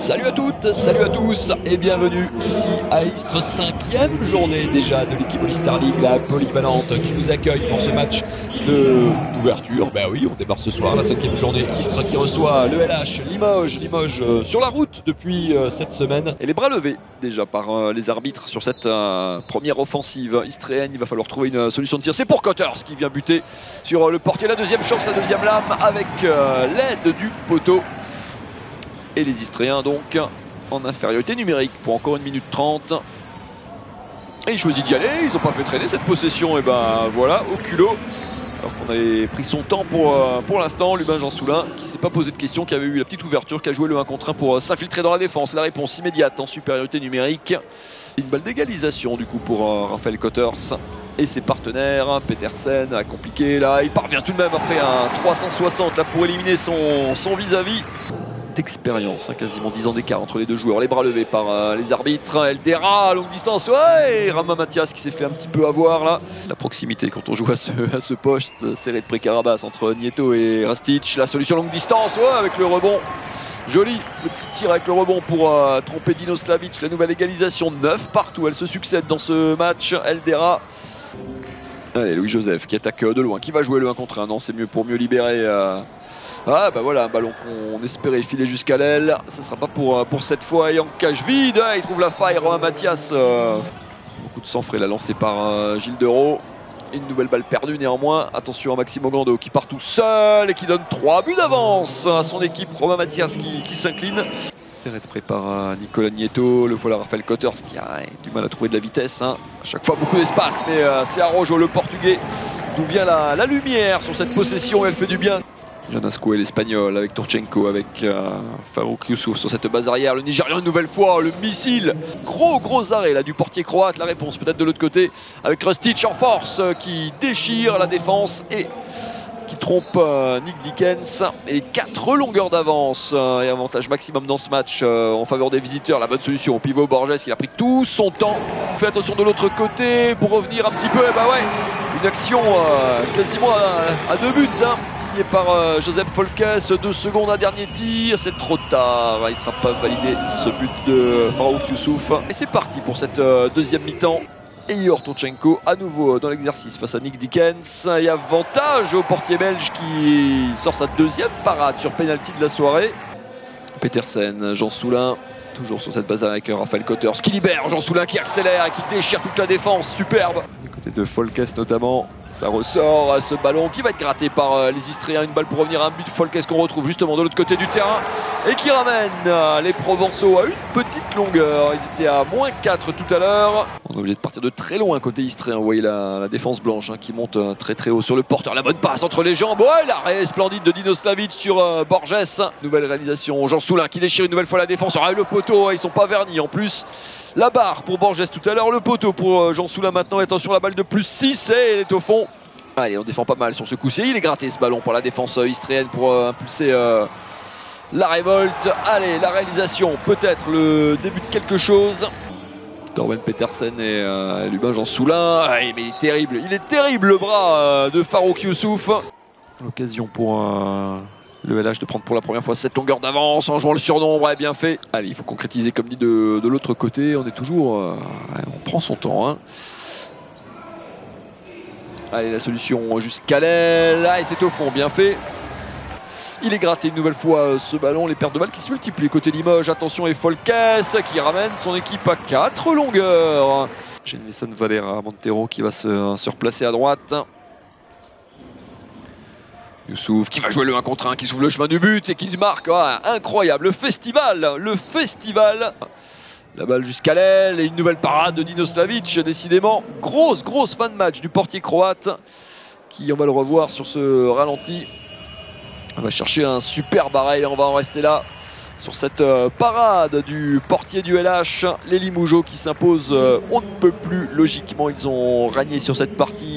Salut à toutes, salut à tous et bienvenue ici à Istres, 5e journée déjà de l'équipe All-Star League, la polyvalente qui nous accueille pour ce match d'ouverture. Ben oui, on démarre ce soir, la 5e journée. Istres qui reçoit le LH Limoges sur la route depuis cette semaine. Et les bras levés déjà par les arbitres sur cette première offensive istréenne. Il va falloir trouver une solution de tir. C'est pour Cotters qui vient buter sur le portier. La deuxième chance, la deuxième lame avec l'aide du poteau. Et les Istréens donc en infériorité numérique pour encore 1 minute 30. Et ils choisissent d'y aller, ils n'ont pas fait traîner cette possession, et ben voilà, au culot. Alors qu'on avait pris son temps pour l'instant, Lubin Jean Soulin qui ne s'est pas posé de questions, qui avait eu la petite ouverture, qui a joué le 1 contre 1 pour s'infiltrer dans la défense. La réponse immédiate en supériorité numérique. Une balle d'égalisation du coup pour Raphaël Cotters et ses partenaires. Petersen a compliqué là, il parvient tout de même après un 360 là, pour éliminer son vis-à-vis. D'expérience, hein, quasiment 10 ans d'écart entre les deux joueurs, les bras levés par les arbitres. Eldera à longue distance, ouais, et Rama Mathias qui s'est fait un petit peu avoir là. La proximité quand on joue à ce poste serré de pré-Carabas entre Nieto et Rastic. La solution longue distance, ouais, avec le rebond. Joli, le petit tir avec le rebond pour tromper Dino Slavic. La nouvelle égalisation, 9 partout, elle se succède dans ce match. Eldera. Allez, Louis-Joseph qui attaque de loin, qui va jouer le 1 contre 1. Non, c'est mieux pour mieux libérer. Ah bah voilà, un ballon qu'on espérait filer jusqu'à l'aile. Ce ne sera pas pour cette fois. Et en cage vide, il trouve la faille, Romain Mathias. Beaucoup de sang frais, la lancée par Gilles Dereau. Une nouvelle balle perdue néanmoins. Attention à Maxime Oglando qui part tout seul et qui donne 3 buts d'avance à son équipe. Romain Mathias qui s'incline. Serré de près par Nicolas Nieto. Le voilà Raphaël Cotters qui a du mal à trouver de la vitesse. Hein. À chaque fois beaucoup d'espace, mais c'est Araujo, le portugais, d'où vient la lumière sur cette possession. Elle fait du bien. Janasco et l'Espagnol avec Turchenko, avec Farouk Youssouf sur cette base arrière. Le Nigérian une nouvelle fois, le missile. Gros arrêt là du portier croate. La réponse peut-être de l'autre côté avec Rastic en force qui déchire la défense et qui trompe Nick Dickens. Et 4 longueurs d'avance et avantage maximum dans ce match en faveur des visiteurs. La bonne solution au pivot Borges qui a pris tout son temps. Fait attention de l'autre côté pour revenir un petit peu. Et bah ouais, une action quasiment à 2 buts hein, signée par Joseph Folkes. 2 secondes à dernier tir, c'est trop tard. Il ne sera pas validé ce but de Farouk Youssouf. Et c'est parti pour cette deuxième mi-temps. Et Igor Turchenko à nouveau dans l'exercice face à Nick Dickens. Et avantage au portier belge qui sort sa deuxième parade sur pénalty de la soirée. Petersen, Jean Soulin, toujours sur cette base avec Raphaël Cotters qui libère Jean Soulin qui accélère et qui déchire toute la défense. Superbe. Du côté de Folkes notamment. Ça ressort ce ballon qui va être gratté par les Istréens. Une balle pour revenir à un but. Folkes qu'on retrouve justement de l'autre côté du terrain et qui ramène les Provençaux à une petite longueur. Ils étaient à -4 tout à l'heure. On est obligé de partir de très loin côté Istréen. Vous voyez la défense blanche hein, qui monte très haut sur le porteur. La bonne passe entre les jambes. Ouais, l'arrêt splendide de Dino Slavic sur Borges. Nouvelle réalisation. Jean Soulin qui déchire une nouvelle fois la défense. Ah, le poteau, ils sont pas vernis en plus. La barre pour Borges tout à l'heure, le poteau pour Jean Soulin maintenant. Attention, la balle de +6 et elle est au fond. Allez, on défend pas mal sur ce coup-ci. Il est gratté ce ballon pour la défense istréenne pour impulser la révolte. Allez, la réalisation, peut-être le début de quelque chose. Torben Petersen et Lubin Jean Soulin. Mais il est terrible le bras de Farouk Youssouf. L'occasion pour le LH de prendre pour la première fois cette longueur d'avance en jouant le surnombre, ouais, bien fait. Allez, il faut concrétiser comme dit de l'autre côté. On est toujours... on prend son temps. Hein. Allez, la solution jusqu'à l'aile. Et c'est au fond, bien fait. Il est gratté une nouvelle fois ce ballon. Les pertes de balles qui se multiplient côté Limoges. Attention, et Folkes qui ramène son équipe à 4 longueurs. Genilson Valera Montero qui va se replacer à droite. Youssouf qui va jouer le 1 contre 1, qui s'ouvre le chemin du but et qui marque. Incroyable, le festival. La balle jusqu'à l'aile et une nouvelle parade de Dino Slavic. Décidément, grosse fin de match du portier croate qui, on va le revoir sur ce ralenti, on va chercher un superbe arrêt. On va en rester là sur cette parade du portier du LH. Les Limougeaux qui s'imposent on ne peut plus logiquement. Ils ont régné sur cette partie.